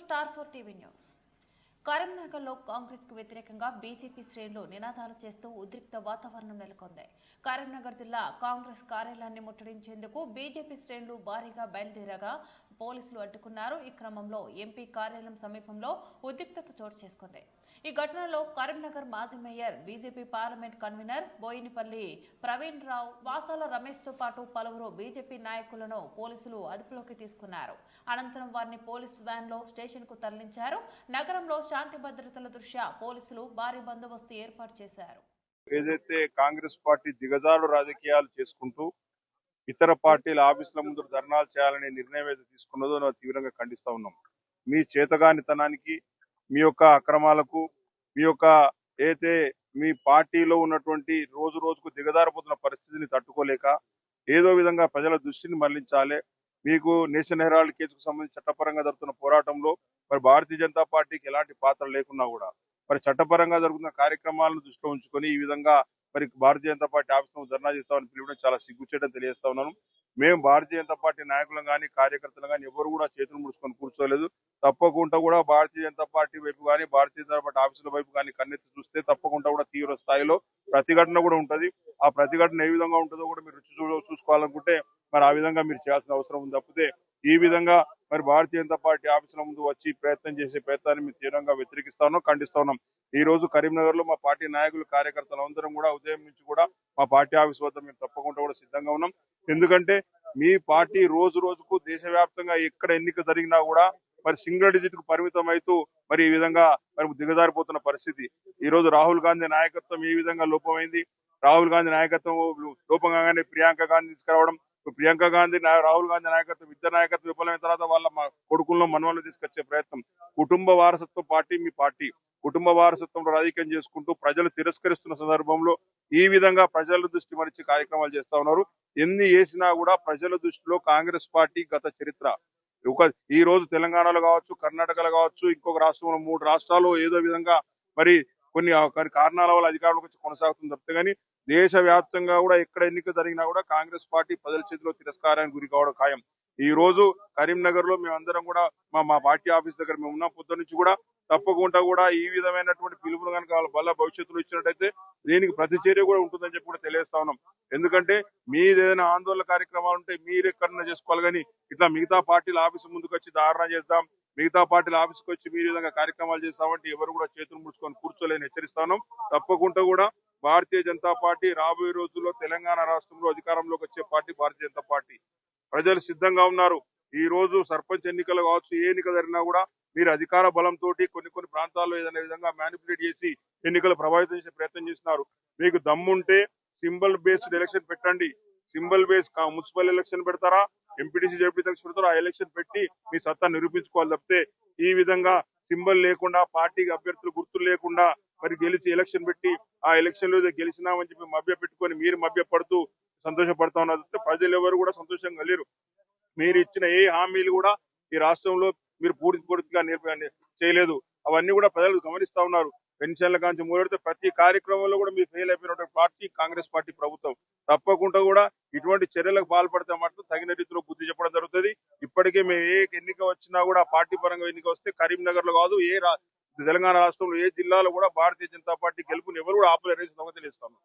Star 4 TV news. కరీంనగర్లో కాంగ్రెస్ కు వ్యతిరేకంగా బీజేపీ శ్రేణులు నినాదాలు చేస్తూ ఉద్రిక్త వాతావరణం నెలకొంది. కరీంనగర్ జిల్లా కాంగ్రెస్ కార్యాలయాన్ని ముట్టడించేందుకు బీజేపీ శ్రేణులు భారీగా బయలుదేరగా పోలీసులు అడ్డుకున్నారు. ఈ క్రమంలో ఎంపీ కార్యాలయం సమీపంలో ఉద్రిక్తత చోటు చేసుకుంది. ఈ ఘటనలో కరీంనగర్ మాజీ mayor, BJP parliament convener Boinapalli Praveen Rao, Vasala Ramesh తో పాటు పలువురు బీజేపీ నాయకులను పోలీసులు అదుపులోకి తీసుకున్నారు. అనంతరం వారిని పోలీసు వ్యాన్ లో స్టేషన్ కు తరలించారు. నగరంలో శాంతి భద్రతల దృష్ట్యా పోలీసులు భారీ బందోబస్తు ఏర్పాటు చేశారు. ఏదైతే కాంగ్రెస్ పార్టీ దిగజారు రాజకీయాలు చేసుకుంటూ ఇతర పార్టీల ఆఫీసుల ముందు ధర్నాలు చేయాలనే నిర్ణయం ఏదైతే తీసుకున్నదో ನಾವು తీవ్రంగా ఖండిస్తా ఉన్నాం. మీ చేతగానితనానికి, మీ యొక్క అక్రమాలకు, మీ యొక్క ఏదైతే మీ పార్టీలో ఉన్నటువంటి రోజు రోజుకు దిగజారిపోతున్న పరిస్థితిని తట్టుకోలేక ఏదో విధంగా ప్రజల దృష్టిని మళ్లించాలి. మీకు నేషనల్ హెరాల్డ్ కేసుకు సంబంధించి చట్టపరంగా జరుగుతున్న పోరాటంలో మరి భారతీయ జనతా పార్టీకి ఎలాంటి పాత్ర లేకున్నా కూడా మరి చట్టపరంగా జరుగుతున్న కార్యక్రమాలను దృష్టిలో ఉంచుకొని ఈ విధంగా మరి భారతీయ జనతా పార్టీ ఆఫీసులో ధర్నా చేస్తామని పిలవడం చాలా సిగ్గుచేటని తెలియజేస్తా ఉన్నాను. మేము భారతీయ జనతా పార్టీ నాయకులం కానీ కార్యకర్తలు కానీ ఎవరు కూడా చేతులు ముడుచుకొని కూర్చోలేదు. తప్పకుండా కూడా భారతీయ జనతా పార్టీ వైపు కానీ భారతీయ జనతా పార్టీ ఆఫీసుల వైపు కానీ కన్నెత్తి చూస్తే తప్పకుండా కూడా తీవ్ర స్థాయిలో ప్రతిఘటన కూడా ఉంటది. ఆ ప్రతిఘటన ఏ విధంగా ఉంటుందో కూడా మీరు చూసుకోవాలనుకుంటే మరి ఆ విధంగా మీరు చేయాల్సిన అవసరం ఉంది. తప్పితే ఈ విధంగా మరి భారతీయ జనతా పార్టీ ఆఫీసుల ముందు వచ్చి ప్రయత్నం చేసే ప్రయత్నాన్ని మేము తీవ్రంగా వ్యతిరేకిస్తా ఉన్నాం, ఖండిస్తా ఉన్నాం. ఈ రోజు కరీంనగర్ లో మా పార్టీ నాయకులు, కార్యకర్తలు అందరం కూడా ఉదయం నుంచి కూడా మా పార్టీ ఆఫీస్ వద్ద మేము తప్పకుండా కూడా సిద్ధంగా ఉన్నాం. ఎందుకంటే మీ పార్టీ రోజు రోజుకు దేశవ్యాప్తంగా ఎక్కడ ఎన్నిక జరిగినా కూడా మరి సింగిల్ డిజిట్ కు పరిమితం అవుతూ మరి ఈ విధంగా మరి దిగజారిపోతున్న పరిస్థితి. ఈ రోజు రాహుల్ గాంధీ నాయకత్వం ఏ విధంగా లోపమైంది, రాహుల్ గాంధీ నాయకత్వం లోపంగానే ప్రియాంక గాంధీ తీసుకురావడం, ప్రియాంక గాంధీ రాహుల్ గాంధీ నాయకత్వం ఇద్దరు నాయకత్వం విఫలమైన తర్వాత వాళ్ళ కొడుకుల్లో మనవలను తీసుకొచ్చే ప్రయత్నం. కుటుంబ వారసత్వ పార్టీ మీ పార్టీ. కుటుంబ వారసత్వంలో రాజకీయం చేసుకుంటూ ప్రజలు తిరస్కరిస్తున్న సందర్భంలో ఈ విధంగా ప్రజల దృష్టి మరిచి కార్యక్రమాలు చేస్తా ఉన్నారు. ఎన్ని చేసినా కూడా ప్రజల దృష్టిలో కాంగ్రెస్ పార్టీ గత చరిత్ర ఈ రోజు తెలంగాణలో కావచ్చు, కర్ణాటకలో కావచ్చు, ఇంకొక రాష్ట్రంలో 3 రాష్ట్రాల్లో ఏదో విధంగా మరి కొన్ని కారణాల వల్ల అధికారంలోకి వచ్చి కొనసాగుతుంది తప్పితే కానీ దేశవ్యాప్తంగా కూడా ఎక్కడ ఎన్నిక జరిగినా కూడా కాంగ్రెస్ పార్టీ ప్రజల చేతిలో తిరస్కారానికి గురి కావడం ఖాయం. ఈ రోజు కరీంనగర్ లో మేమందరం కూడా మా పార్టీ ఆఫీస్ దగ్గర మేము ఉన్న పొద్దు నుంచి కూడా తప్పకుండా కూడా ఈ విధమైనటువంటి పిలుపులు కనుక వాళ్ళ వల్ల భవిష్యత్తులో ఇచ్చినట్టయితే దీనికి ప్రతి చర్య కూడా ఉంటుందని చెప్పి కూడా తెలియజేస్తా ఉన్నాం. ఎందుకంటే మీది ఏదైనా ఆందోళన కార్యక్రమాలు ఉంటే మీరు ఎక్కడన్నా చేసుకోవాలి కానీ ఇట్లా మిగతా పార్టీల ఆఫీసు ముందుకు వచ్చి ధారణ చేద్దాం, మిగతా పార్టీల ఆఫీస్కి వచ్చి మీరు విధంగా కార్యక్రమాలు చేస్తామంటే ఎవరు కూడా చేతులు ముడుచుకొని కూర్చోలేని హెచ్చరిస్తాను. తప్పకుండా కూడా భారతీయ జనతా పార్టీ రాబోయే రోజుల్లో తెలంగాణ రాష్ట్రంలో అధికారంలోకి వచ్చే పార్టీ భారతీయ జనతా పార్టీ. ప్రజలు సిద్ధంగా ఉన్నారు. ఈ రోజు సర్పంచ్ ఎన్నికలు కావచ్చు, ఏ ఎన్నిక జరిగినా కూడా మీరు అధికార బలంతో కొన్ని ప్రాంతాల్లో ఏదైనా విధంగా మ్యానిపులేట్ చేసి ఎన్నికలు ప్రభావితం చేసే ప్రయత్నం చేస్తున్నారు. మీకు దమ్ముంటే సింబల్ బేస్డ్ ఎలక్షన్ పెట్టండి. సింబల్ బేస్ మున్సిపల్ ఎలక్షన్ పెడతారా, ఎంపీటీసీ జడ్పీ ఎలక్షన్ పెడతారా, ఆ ఎలక్షన్ పెట్టి మీ సత్తా నిరూపించుకోవాలి తప్పితే ఈ విధంగా సింబల్ లేకుండా, పార్టీకి అభ్యర్థులు గుర్తులు లేకుండా మరి గెలిచి ఎలక్షన్ పెట్టి ఆ ఎలక్షన్ లో గెలిచినామని చెప్పి మభ్య పెట్టుకొని మీరు మభ్య పడుతూ సంతోషపడతా ఉన్నారు. ప్రజలు ఎవరు కూడా సంతోషంగా లేరు. మీరు ఇచ్చిన ఏ హామీలు కూడా ఈ రాష్ట్రంలో మీరు పూర్తిగా చేయలేదు. అవన్నీ కూడా ప్రజలు గమనిస్తా ఉన్నారు. పెన్షన్ల కాంచి మొదలెడితే ప్రతి కార్యక్రమంలో కూడా మీరు ఫెయిల్ అయిపోయిన పార్టీ కాంగ్రెస్ పార్టీ ప్రభుత్వం. తప్పకుండా కూడా ఇటువంటి చర్యలకు పాల్పడితే మాత్రం తగిన రీతిలో బుద్ధి చెప్పడం జరుగుతుంది. ఇప్పటికే మేము ఏ ఎన్నిక వచ్చినా కూడా పార్టీ పరంగా ఎన్నిక వస్తే కరీంనగర్ లో కాదు, తెలంగాణ రాష్ట్రంలో ఏ జిల్లాలో కూడా భారతీయ జనతా పార్టీ గెలుపుని ఎవరు కూడా ఆపలేరని తెలియజేస్తాను.